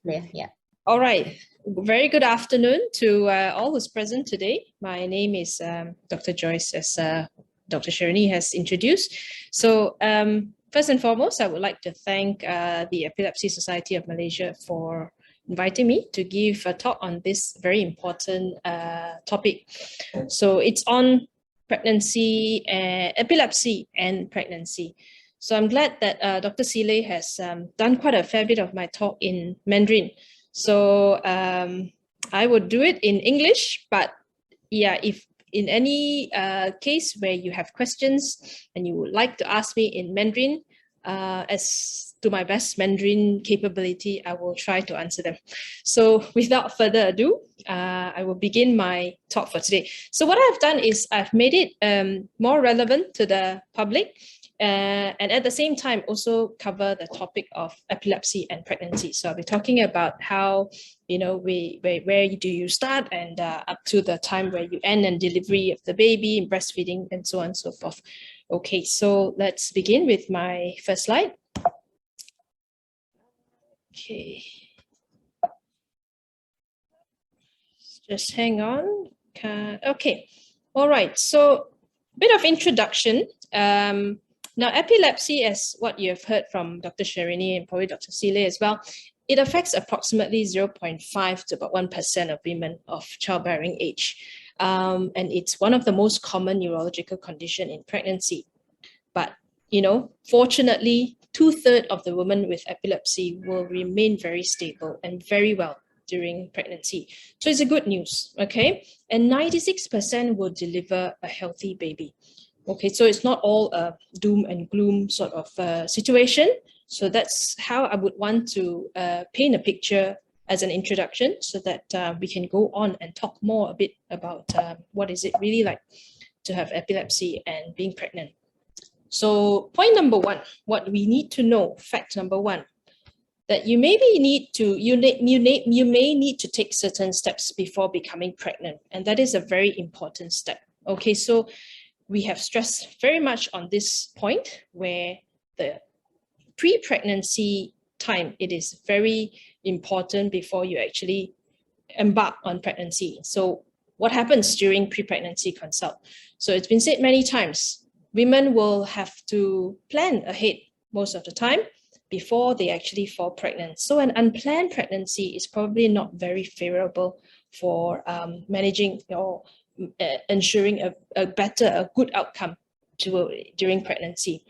Yeah. All right. Very good afternoon to all who's present today. My name is Dr. Joyce, as Dr. Sharani has introduced. So first and foremost, I would like to thank the Epilepsy Society of Malaysia for inviting me to give a talk on this very important topic. So it's on pregnancy, epilepsy and pregnancy. So I'm glad that Dr. Sile has done quite a fair bit of my talk in Mandarin. So I would do it in English, but yeah, if in any case where you have questions and you would like to ask me in Mandarin, as to my best Mandarin capability, I will try to answer them. So without further ado, I will begin my talk for today. So what I've done is I've made it more relevant to the public, and at the same time also cover the topic of epilepsy and pregnancy. So I'll be talking about how, you know, where do you start and up to the time where you end and delivery of the baby and breastfeeding and so on and so forth. Okay, so let's begin with my first slide. Okay. Just hang on. Okay. All right. So a bit of introduction. Now, epilepsy, as what you have heard from Dr. Sharani and probably Dr. Sile as well, it affects approximately 0.5 to about 1% of women of childbearing age. And it's one of the most common neurological conditions in pregnancy. But, you know, fortunately, 2/3 of the women with epilepsy will remain very stable and very well during pregnancy. So it's a good news, okay? And 96% will deliver a healthy baby. Okay, so it's not all a doom and gloom sort of situation. So that's how I would want to paint a picture as an introduction so that we can go on and talk more a bit about what is it really like to have epilepsy and being pregnant. So point number one, what we need to know, fact number one, that you may need to take certain steps before becoming pregnant. And that is a very important step. Okay, so we have stressed very much on this point where the pre-pregnancy time, it is very important before you actually embark on pregnancy. So what happens during pre-pregnancy consult? So it's been said many times, women will have to plan ahead most of the time before they actually fall pregnant. So an unplanned pregnancy is probably not very favorable for managing or ensuring a good outcome during pregnancy.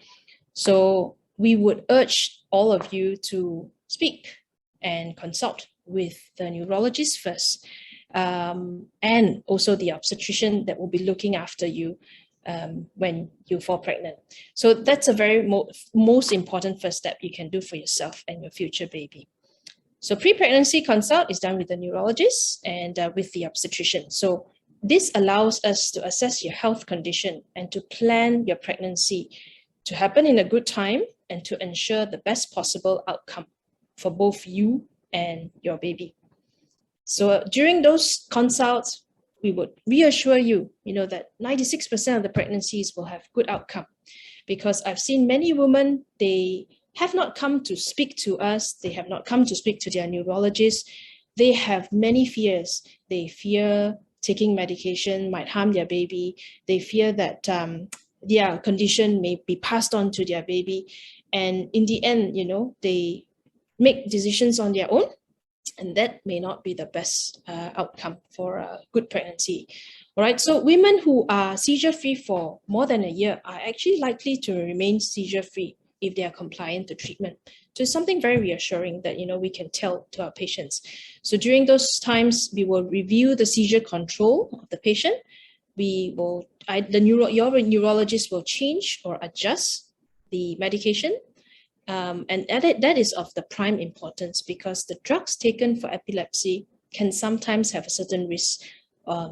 So we would urge all of you to speak and consult with the neurologist first, and also the obstetrician that will be looking after you when you fall pregnant. So that's a very most important first step you can do for yourself and your future baby. So pre-pregnancy consult is done with the neurologist and with the obstetrician. So this allows us to assess your health condition and to plan your pregnancy to happen in a good time and to ensure the best possible outcome for both you and your baby. So during those consults, we would reassure you, that 96% of the pregnancies will have good outcome, because I've seen many women, they have not come to speak to us. They have not come to speak to their neurologist. They have many fears. They fear taking medication might harm their baby. They fear that their condition may be passed on to their baby. And in the end, they make decisions on their own. And that may not be the best outcome for a good pregnancy. All right, so women who are seizure-free for more than a year are actually likely to remain seizure-free if they are compliant to treatment. So it's something very reassuring that, we can tell to our patients. So during those times, we will review the seizure control of the patient. Your neurologist will change or adjust the medication. And that is of the prime importance, because the drugs taken for epilepsy can sometimes have a certain risk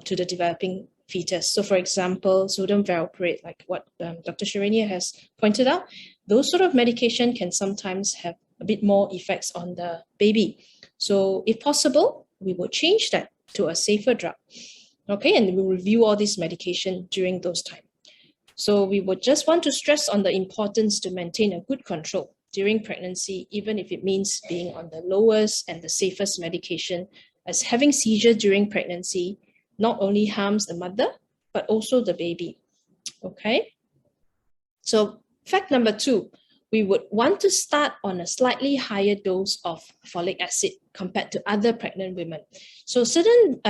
to the developing fetus. So for example, sodium valproate, like what Dr. Sharani has pointed out, those sort of medication can sometimes have a bit more effects on the baby. So if possible, we will change that to a safer drug. Okay, and we'll review all this medication during those times. So we would just want to stress on the importance to maintain a good control during pregnancy, even if it means being on the lowest and the safest medication, as having seizure during pregnancy not only harms the mother, but also the baby. Okay. So fact number 2, we would want to start on a slightly higher dose of folic acid compared to other pregnant women. So certain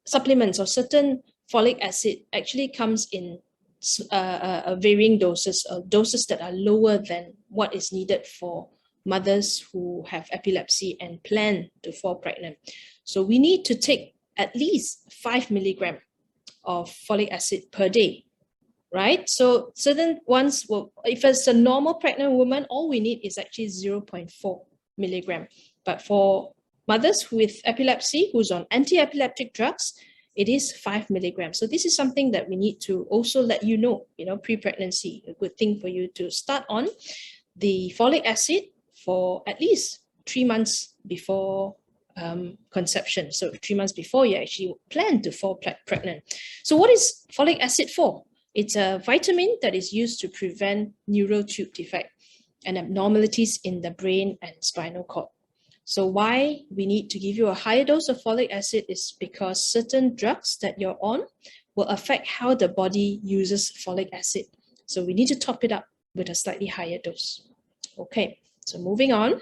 supplements or certain folic acid actually comes in varying doses, doses that are lower than what is needed for mothers who have epilepsy and plan to fall pregnant. So we need to take at least 5 milligrams of folic acid per day, right? So certain ones will, if it's a normal pregnant woman, all we need is actually 0.4 milligram. But for mothers with epilepsy who's on anti-epileptic drugs, it is 5 milligrams. So this is something that we need to also let you know, pre-pregnancy, a good thing for you to start on the folic acid for at least 3 months before conception. So 3 months before you actually plan to fall pregnant. So what is folic acid for? It's a vitamin that is used to prevent neural tube defect and abnormalities in the brain and spinal cord. So why we need to give you a higher dose of folic acid is because certain drugs that you're on will affect how the body uses folic acid. So we need to top it up with a slightly higher dose. Okay, so moving on.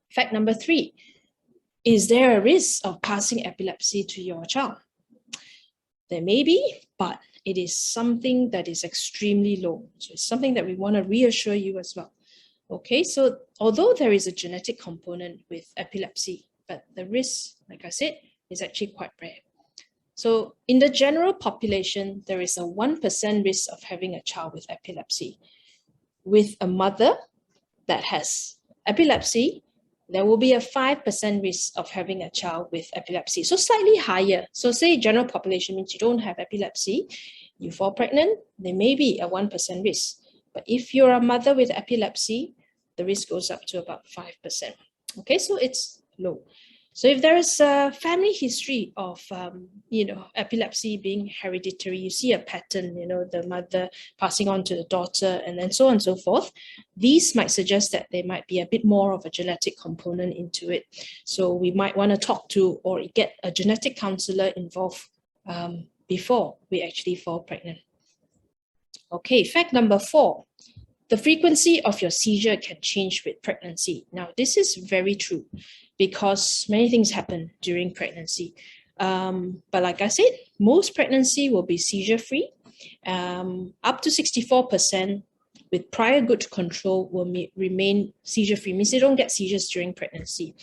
Fact number 3, is there a risk of passing epilepsy to your child? There may be, but it is something that is extremely low. So it's something that we want to reassure you as well. Okay, so although there is a genetic component with epilepsy, but the risk, like I said, is actually quite rare. So in the general population, there is a 1% risk of having a child with epilepsy. With a mother that has epilepsy, there will be a 5% risk of having a child with epilepsy. So slightly higher. So say general population means you don't have epilepsy, you fall pregnant, there may be a 1% risk. But if you're a mother with epilepsy, the risk goes up to about 5%. Okay, so it's low. So if there is a family history of, epilepsy being hereditary, you see a pattern, the mother passing on to the daughter and then so on and so forth, these might suggest that there might be a bit more of a genetic component into it. So we might want to talk to or get a genetic counselor involved before we actually fall pregnant. Okay, fact number 4. The frequency of your seizure can change with pregnancy. Now, this is very true because many things happen during pregnancy. But like I said, most pregnancy will be seizure-free. Up to 64% with prior good control will remain seizure-free, means they don't get seizures during pregnancy.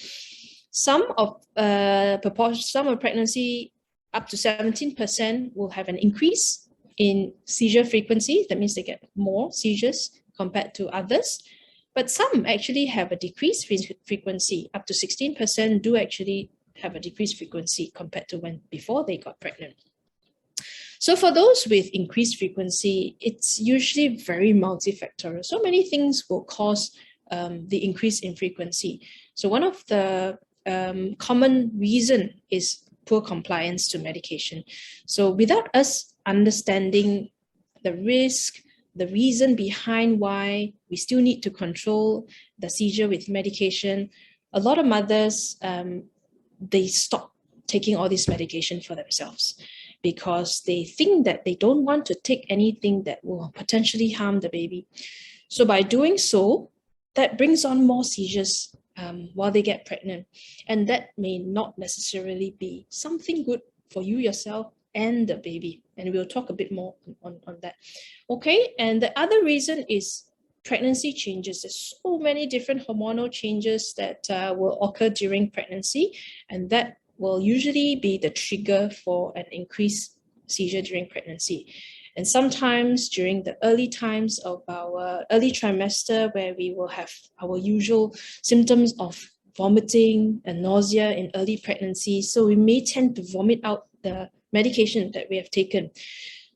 Some of pregnancy, up to 17% will have an increase in seizure frequency. That means they get more seizures compared to others. But some actually have a decreased frequency. Up to 16% do actually have a decreased frequency compared to before they got pregnant. So for those with increased frequency, it's usually very multifactorial. So many things will cause the increase in frequency. So one of the common reason is poor compliance to medication. So without us understanding the risk, the reason behind why we still need to control the seizure with medication, a lot of mothers, they stop taking all this medication for themselves because they think that they don't want to take anything that will potentially harm the baby. So by doing so, that brings on more seizures while they get pregnant. And that may not necessarily be something good for you yourself and the baby. And we'll talk a bit more on that. Okay, and the other reason is pregnancy changes. There's so many different hormonal changes that will occur during pregnancy, and that will usually be the trigger for an increased seizure during pregnancy. And sometimes during the early times of our early trimester, where we will have our usual symptoms of vomiting and nausea in early pregnancy, so we may tend to vomit out the medication that we have taken.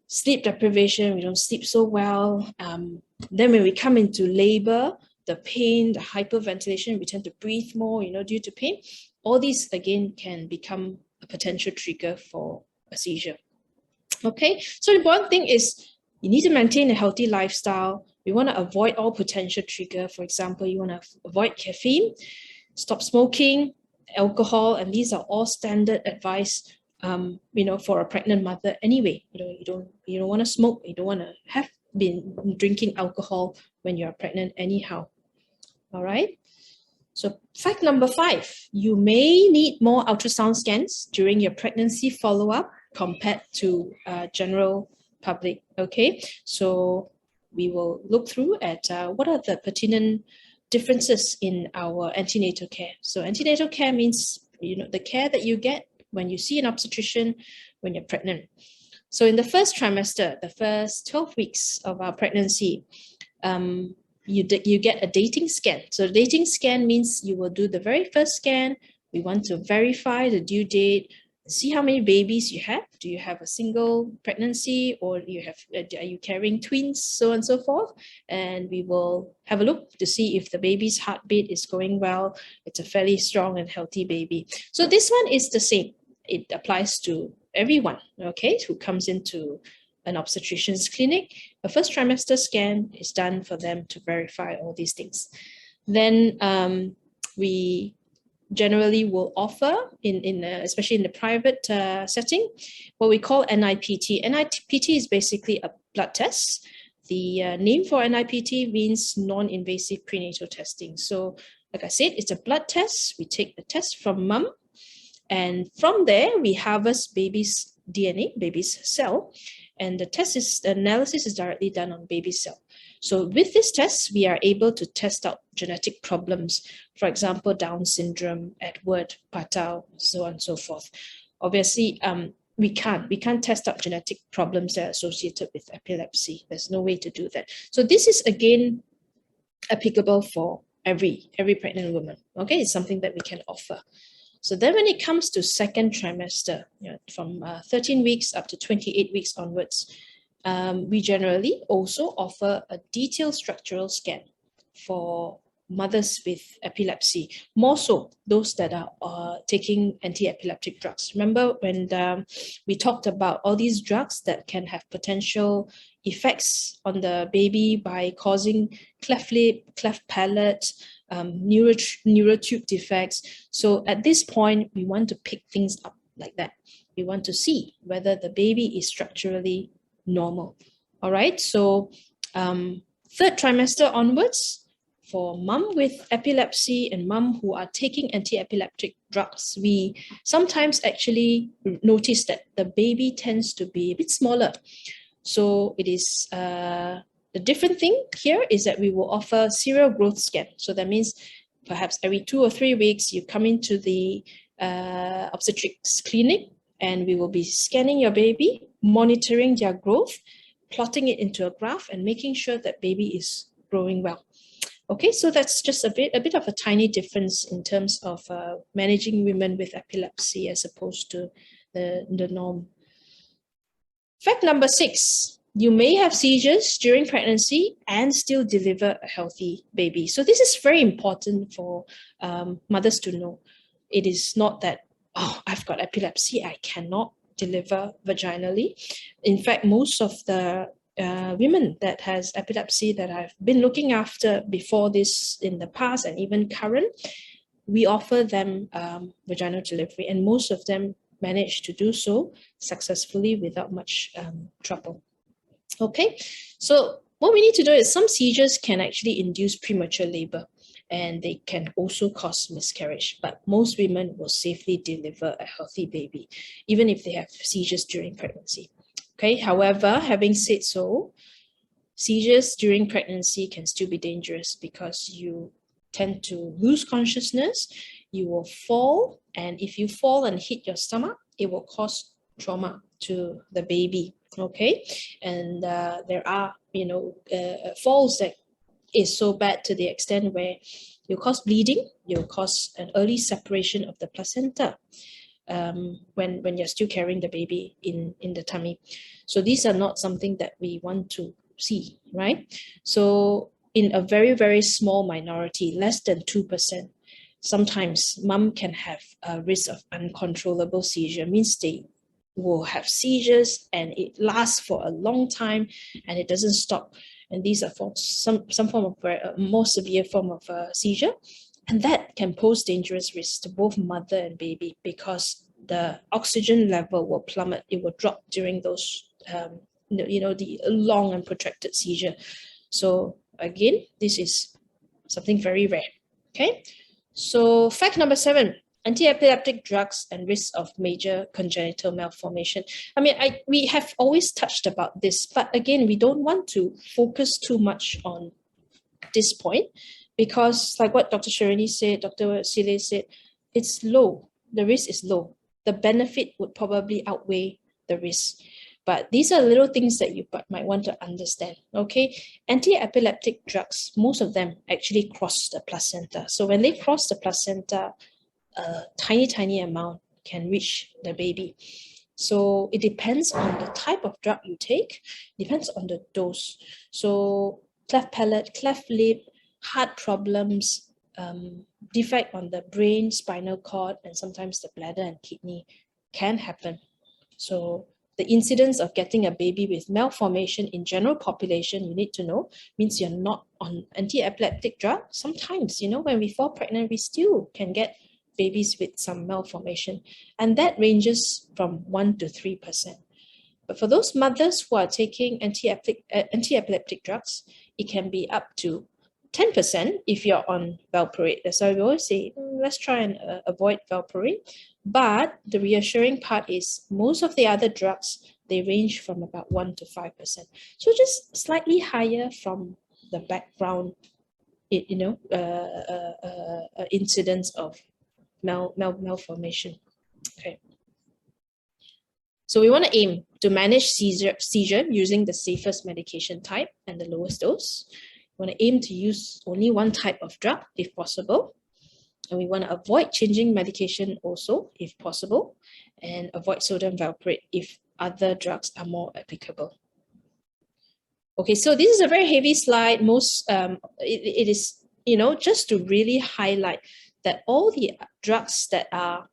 Sleep deprivation, we don't sleep so well. Then when we come into labor, the pain, the hyperventilation, we tend to breathe more, due to pain. All these, again, can become a potential trigger for a seizure. Okay, so the important thing is You need to maintain a healthy lifestyle. We want to avoid all potential trigger. For example, you want to avoid caffeine, stop smoking, alcohol, and these are all standard advice, for a pregnant mother anyway. You don't want to smoke, you don't want to have been drinking alcohol when you're pregnant anyhow. All right. So fact number 5, you may need more ultrasound scans during your pregnancy follow-up compared to general public. Okay, so we will look through at what are the pertinent differences in our antenatal care. So antenatal care means, the care that you get when you see an obstetrician when you're pregnant. So in the first trimester, the first 12 weeks of our pregnancy, you get a dating scan. So the dating scan means you will do the very first scan. We want to verify the due date, see how many babies you have. Do you have a single pregnancy, or are you carrying twins, so on and so forth? And we will have a look to see if the baby's heartbeat is going well. It's a fairly strong and healthy baby. So this one is the same. It applies to everyone, okay, who comes into an obstetrician's clinic. A first trimester scan is done for them to verify all these things. Then we generally will offer, especially in the private setting, what we call NIPT. NIPT is basically a blood test. The name for NIPT means non-invasive prenatal testing. So like I said, it's a blood test. We take the test from mom, and from there we harvest baby's DNA, baby's cell, and the analysis is directly done on baby cell. So with this test, we are able to test out genetic problems, for example, Down syndrome, Edward, Patau, so on and so forth. Obviously, we can't test out genetic problems that are associated with epilepsy. There's no way to do that. So this is again applicable for every pregnant woman. Okay, it's something that we can offer. So then when it comes to second trimester, from 13 weeks up to 28 weeks onwards, we generally also offer a detailed structural scan for mothers with epilepsy, more so those that are taking antiepileptic drugs. Remember when we talked about all these drugs that can have potential effects on the baby by causing cleft lip, cleft palate, neurotube defects. So at this point, we want to pick things up like that. We want to see whether the baby is structurally normal. All right, so third trimester onwards, for mom with epilepsy and mom who are taking antiepileptic drugs, we sometimes actually notice that the baby tends to be a bit smaller. So it is the different thing here is that we will offer serial growth scan. So that means perhaps every 2 or 3 weeks, you come into the obstetrics clinic, and we will be scanning your baby, monitoring their growth, plotting it into a graph, and making sure that baby is growing well. Okay, so that's just a bit of a tiny difference in terms of managing women with epilepsy as opposed to the norm. Fact number 6, you may have seizures during pregnancy and still deliver a healthy baby. So this is very important for mothers to know. It is not that, oh, I've got epilepsy, I cannot deliver vaginally. In fact, most of the women that has epilepsy that I've been looking after before this in the past and even current, we offer them vaginal delivery, and most of them manage to do so successfully without much trouble. Okay, so what we need to do is some seizures can actually induce premature labor, and they can also cause miscarriage, but most women will safely deliver a healthy baby, even if they have seizures during pregnancy. Okay, however, having said so, seizures during pregnancy can still be dangerous because you tend to lose consciousness, you will fall, and if you fall and hit your stomach, it will cause trauma to the baby. Okay, and there are falls that is so bad to the extent where you cause bleeding, you cause an early separation of the placenta when you're still carrying the baby in the tummy. So these are not something that we want to see, right? So in a very, very small minority, less than 2%, sometimes mom can have a risk of uncontrollable seizure, means they will have seizures and it lasts for a long time and it doesn't stop. And these are for some form of more severe form of seizure. And that can pose dangerous risks to both mother and baby because the oxygen level will plummet. It will drop during those, the long and protracted seizure. So again, this is something very rare. Okay. So fact number 7, antiepileptic drugs and risks of major congenital malformation. I mean, we have always touched about this, but again, we don't want to focus too much on this point because like what Dr. Sharani said, Dr. Sile said, it's low. The risk is low. The benefit would probably outweigh the risk. But these are little things that you might want to understand, okay? Anti-epileptic drugs, most of them actually cross the placenta. So when they cross the placenta, a tiny amount can reach the baby. So it depends on the type of drug you take, depends on the dose. So cleft palate, cleft lip, heart problems, defect on the brain, spinal cord, and sometimes the bladder and kidney can happen. So the incidence of getting a baby with malformation in general population, you need to know, means you're not on anti-epileptic drug. Sometimes, when we fall pregnant, we still can get babies with some malformation. And that ranges from 1 to 3%. But for those mothers who are taking anti-epileptic drugs, it can be up to 10% if you're on valproate. That's why we always say, let's try and avoid valproate. But the reassuring part is most of the other drugs, they range from about 1 to 5%. So just slightly higher from the background, incidence of malformation. Okay. So we want to aim to manage seizure using the safest medication type and the lowest dose. We want to aim to use only one type of drug if possible. And we want to avoid changing medication also if possible, and avoid sodium valproate if other drugs are more applicable. Okay, so this is a very heavy slide. It is, just to really highlight that all the drugs that are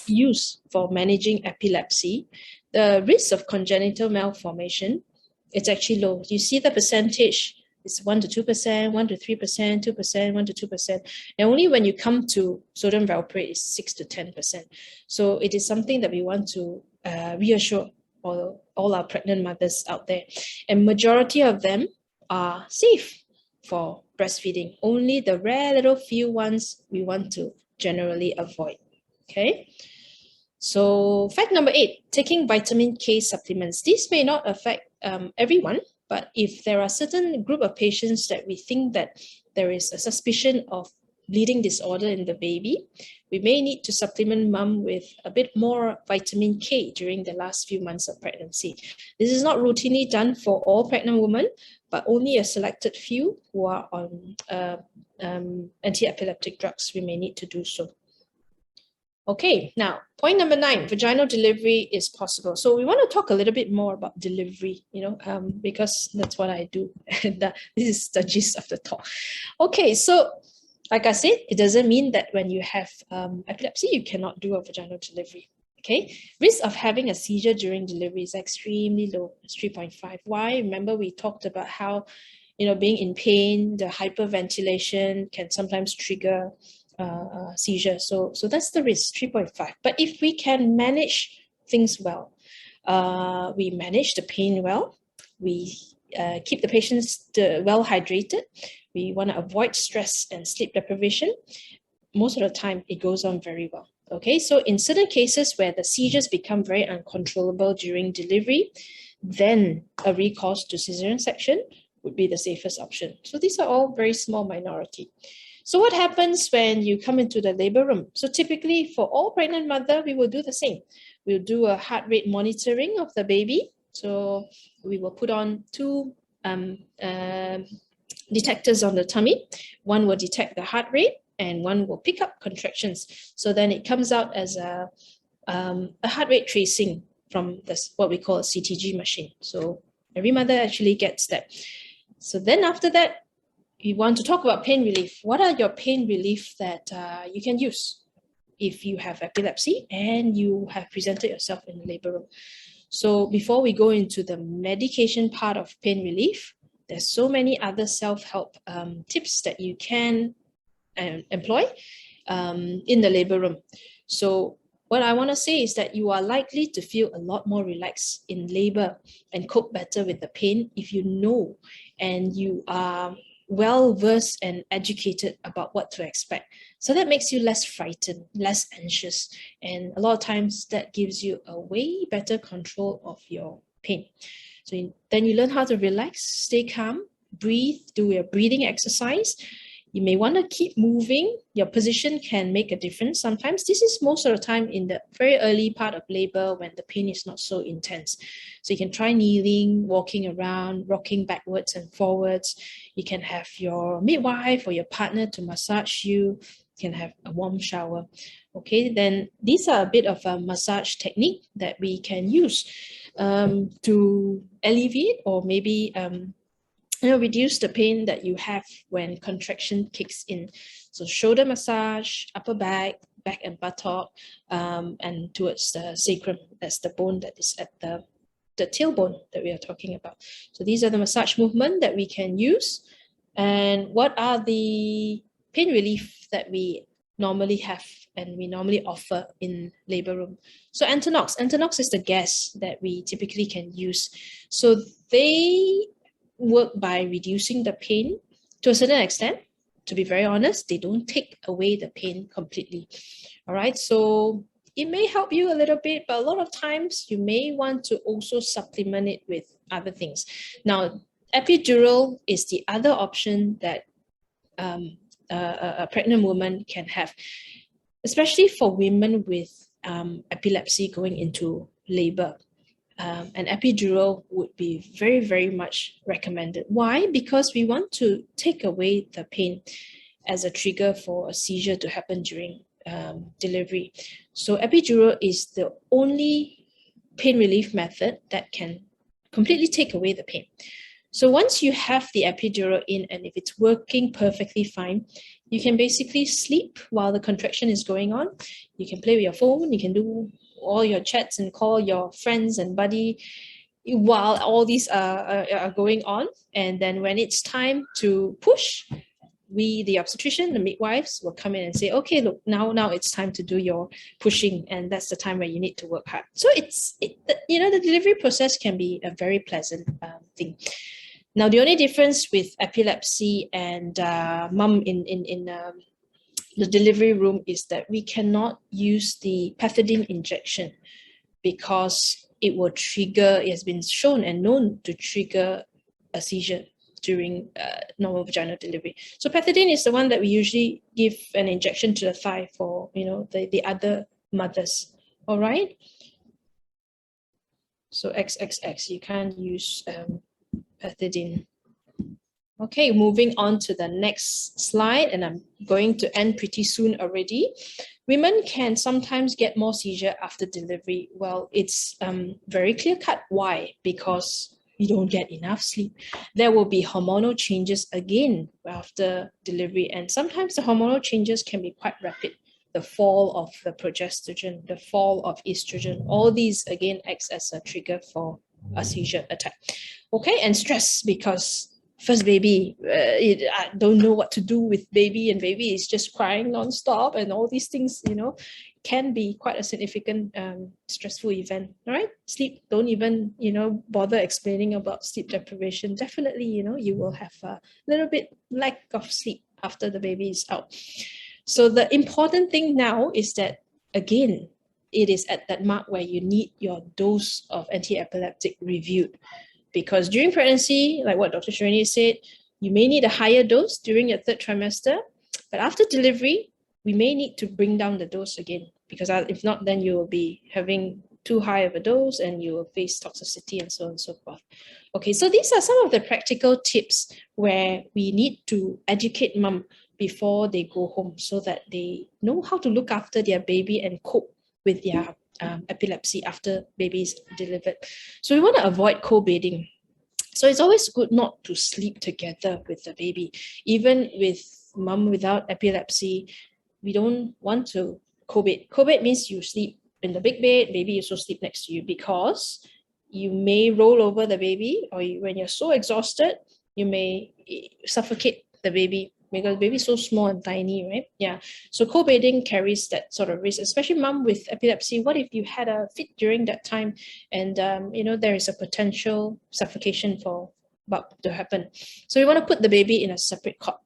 used for managing epilepsy, the risk of congenital malformation, it's actually low. You see the percentage, it's 1 to 2%, 1 to 3%, 2%, 1 to 2%. And only when you come to sodium valproate, it's 6 to 10%. So it is something that we want to reassure all our pregnant mothers out there. And majority of them are safe for breastfeeding. Only the rare little few ones we want to generally avoid. Okay. So fact number 8, taking vitamin K supplements. These may not affect everyone, but if there are certain group of patients that we think that there is a suspicion of bleeding disorder in the baby, we may need to supplement mom with a bit more vitamin K during the last few months of pregnancy. This is not routinely done for all pregnant women, but only a selected few who are on anti-epileptic drugs, we may need to do so. Okay, now point number 9, vaginal delivery is possible. So we want to talk a little bit more about delivery, because that's what I do. And this is the gist of the talk. Okay, so like I said, it doesn't mean that when you have epilepsy, you cannot do a vaginal delivery. Okay, risk of having a seizure during delivery is extremely low. It's 3.5. Why? Remember we talked about how, being in pain, the hyperventilation can sometimes trigger seizure. So that's the risk, 3.5. But if we can manage things well, we manage the pain well, we keep the patients well hydrated, we want to avoid stress and sleep deprivation, most of the time it goes on very well. Okay, so in certain cases where the seizures become very uncontrollable during delivery, then a recourse to cesarean section would be the safest option. So these are all very small minority. So what happens when you come into the labor room? So typically for all pregnant mother, we will do the same. We'll do a heart rate monitoring of the baby. So we will put on 2 detectors on the tummy. One will detect the heart rate and one will pick up contractions. So then it comes out as a heart rate tracing from this, what we call a CTG machine. So every mother actually gets that. So then after that, we want to talk about pain relief. What are your pain relief that you can use? if you have epilepsy and you have presented yourself in the labor room. So before we go into the medication part of pain relief, there's so many other self-help tips that you can employ in the labor room. So what I want to say is that you are likely to feel a lot more relaxed in labor and cope better with the pain if you know and you are well versed and educated about what to expect. So that makes you less frightened, less anxious, and a lot of times that gives you a way better control of your pain. So then you learn how to relax, stay calm, breathe, do your breathing exercise. You may want to keep moving. Your position can make a difference. Sometimes this is most of the time in the very early part of labor when the pain is not so intense. So you can try kneeling, walking around, rocking backwards and forwards. You can have your midwife or your partner to massage you. You can have a warm shower. Okay, then these are a bit of a massage technique that we can use to alleviate or maybe reduce the pain that you have when contraction kicks in. So shoulder massage, upper back, back and buttock, and towards the sacrum. That's the bone that is at the tailbone that we are talking about. So these are the massage movement that we can use. And what are the pain relief that we normally have and we normally offer in labor room? So Antonox is the gas that we typically can use. So they work by reducing the pain to a certain extent. To be very honest, they don't take away the pain completely. All right, so it may help you a little bit, but a lot of times you may want to also supplement it with other things. Now, epidural is the other option that a pregnant woman can have, especially for women with epilepsy going into labor. An epidural would be very, very much recommended. Why? Because we want to take away the pain as a trigger for a seizure to happen during delivery. So epidural is the only pain relief method that can completely take away the pain. So once you have the epidural in and if it's working perfectly fine, you can basically sleep while the contraction is going on. You can play with your phone, you can do all your chats and call your friends and buddy while all these are going on. And then when it's time to push, we, the obstetrician, the midwives will come in and say, okay, look, now it's time to do your pushing. And that's the time where you need to work hard. So the delivery process can be a very pleasant thing. Now, the only difference with epilepsy and mum in the delivery room is that we cannot use the pethidine injection because it will trigger, it has been shown and known to trigger a seizure during normal vaginal delivery. So pethidine is the one that we usually give an injection to the thigh for, the other mothers. All right. So XXX, you can't use pethidine. Okay, moving on to the next slide, and I'm going to end pretty soon already. Women can sometimes get more seizure after delivery. Well, it's very clear-cut. Why? Because you don't get enough sleep. There will be hormonal changes again after delivery, and sometimes the hormonal changes can be quite rapid. The fall of the progesterone, the fall of estrogen, all these again acts as a trigger for a seizure attack. Okay, and stress, because first baby, I don't know what to do with baby, and baby is just crying nonstop, and all these things, can be quite a significant stressful event. All right, sleep, don't even, bother explaining about sleep deprivation. Definitely, you will have a little bit lack of sleep after the baby is out. So the important thing now is that, again, it is at that mark where you need your dose of antiepileptic reviewed. Because during pregnancy, like what Dr. Sharani said, you may need a higher dose during your third trimester, but after delivery, we may need to bring down the dose again, because if not, then you will be having too high of a dose and you will face toxicity and so on and so forth. Okay, so these are some of the practical tips where we need to educate mom before they go home so that they know how to look after their baby and cope with their epilepsy after baby is delivered. So we want to avoid co-bedding. So it's always good not to sleep together with the baby. Even with mom without epilepsy, we don't want to co-bed. Co-bed means you sleep in the big bed, baby also sleep next to you, because you may roll over the baby, or when you're so exhausted, you may suffocate the baby, because the baby is so small and tiny, right? Yeah. So co-bedding carries that sort of risk, especially mom with epilepsy. What if you had a fit during that time, and there is a potential suffocation about to happen? So you want to put the baby in a separate cot.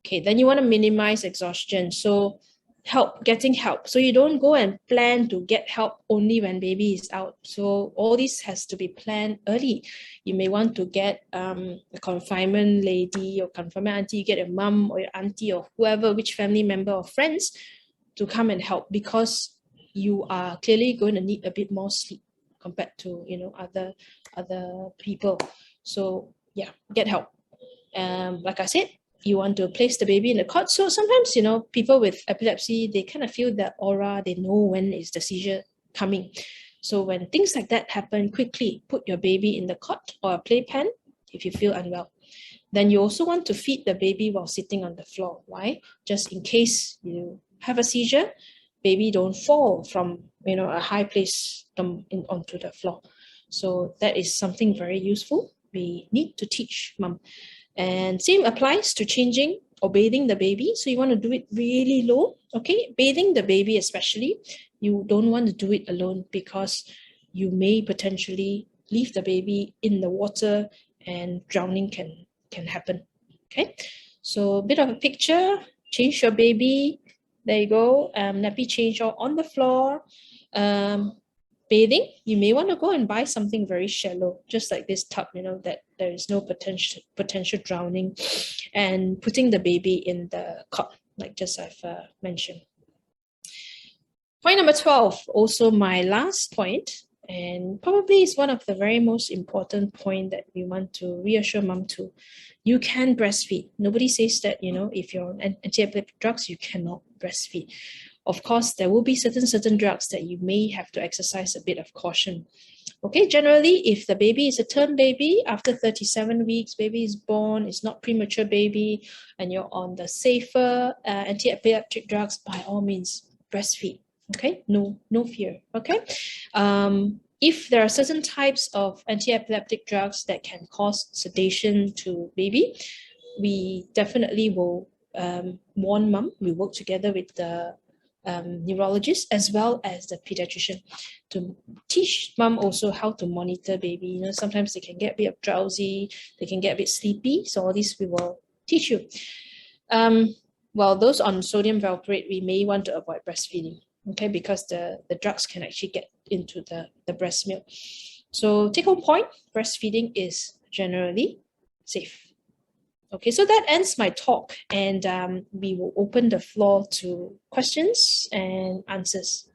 Okay, then you want to minimize exhaustion. So getting help. So you don't go and plan to get help only when baby is out. So all this has to be planned early. You may want to get a confinement lady or confinement auntie, you get your mom or your auntie or whoever, which family member or friends to come and help, because you are clearly going to need a bit more sleep compared to other people. So yeah, get help. Like I said, you want to place the baby in the cot. So sometimes, people with epilepsy, they kind of feel that aura, they know when is the seizure coming. So when things like that happen, quickly put your baby in the cot or a playpen if you feel unwell. Then you also want to feed the baby while sitting on the floor. Why? Just in case you have a seizure, baby don't fall from a high place onto the floor. So that is something very useful. We need to teach mom. And same applies to changing or bathing the baby. So you want to do it really low. Okay, bathing the baby especially, you don't want to do it alone, because you may potentially leave the baby in the water and drowning can happen. Okay, so a bit of a picture. Change your baby. There you go. Nappy change on the floor. Bathing, you may want to go and buy something very shallow, just like this tub, that there is no potential drowning, and putting the baby in the cot, like just I've mentioned. Point number 12, also my last point, and probably is one of the very most important point that we want to reassure mom to. You can breastfeed. Nobody says that, if you're on antiepileptic drugs, you cannot breastfeed. Of course, there will be certain drugs that you may have to exercise a bit of caution. Okay, generally, if the baby is a term baby, after 37 weeks, baby is born, it's not premature baby, and you're on the safer anti-epileptic drugs, by all means, breastfeed. Okay, no fear. Okay, if there are certain types of anti-epileptic drugs that can cause sedation to baby, we definitely will warn mom. We work together with the neurologist as well as the pediatrician to teach mom also how to monitor baby. Sometimes they can get a bit drowsy, they can get a bit sleepy. So all this we will teach you. Well, those on sodium valproate, we may want to avoid breastfeeding, okay, because the drugs can actually get into the breast milk. So take home point, breastfeeding is generally safe. Okay, so that ends my talk, and we will open the floor to questions and answers.